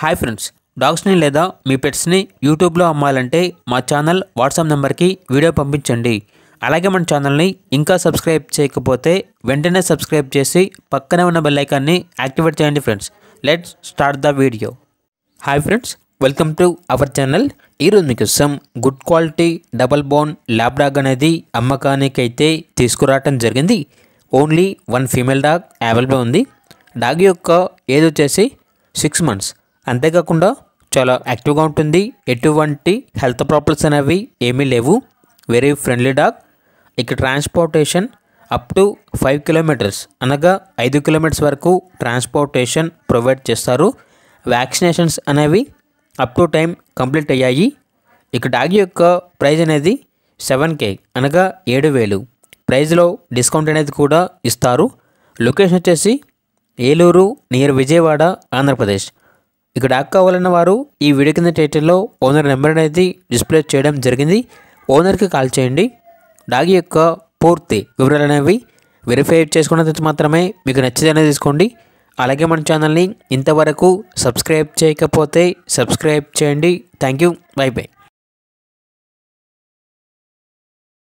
Hi friends, డాగ్స్ని లేదా మీ పెట్స్ని యూట్యూబ్లో అమ్మాలంటే మా ఛానల్ వాట్సాప్ నెంబర్కి వీడియో పంపించండి. అలాగే మన ఛానల్ని ఇంకా సబ్స్క్రైబ్ చేయకపోతే వెంటనే సబ్స్క్రైబ్ చేసి పక్కనే ఉన్న బెల్ ఐకాన్ని యాక్టివేట్ చేయండి. Friends, let's start the video. Hi friends, welcome to our channel. ఈరోజు మీకోసం good quality double bone lab dog అనేది అమ్మకానికి అయితే తీసుకురావటం జరిగింది. Only one female dog available ఉంది. డాగ్ యొక్క ఏజ్ వచ్చేసి 6 months. అంతేకాకుండా చాలా యాక్టివ్గా ఉంటుంది. ఎటువంటి హెల్త్ ప్రాబ్లమ్స్ అనేవి ఏమీ లేవు. Very friendly dog. ఇక ట్రాన్స్పోర్టేషన్ అప్ టు 5 kilometers అనగా 5 kilometers వరకు ట్రాన్స్పోర్టేషన్ ప్రొవైడ్ చేస్తారు. వ్యాక్సినేషన్స్ అనేవి అప్ టు టైం కంప్లీట్ అయ్యాయి. ఇక డాగ్ యొక్క ప్రైజ్ అనేది 7K అనగా 7,000. ప్రైజ్లో డిస్కౌంట్ అనేది కూడా ఇస్తారు. లొకేషన్ వచ్చేసి ఏలూరు నియర్ విజయవాడ, ఆంధ్రప్రదేశ్. ఇక డాగ్ కావాలన్న వారు ఈ వీడియో కింద టైటిల్లో ఓనర్ నెంబర్ అనేది డిస్ప్లే చేయడం జరిగింది. ఓనర్కి కాల్ చేయండి. డాగ్ యొక్క పూర్తి వివరాలు అనేవి వెరిఫై చేసుకున్న తర్వాత మాత్రమే మీకు నచ్చేది అనేది తీసుకోండి. అలాగే మన ఛానల్ని ఇంతవరకు సబ్స్క్రైబ్ చేయకపోతే సబ్స్క్రైబ్ చేయండి. Thank you. By by.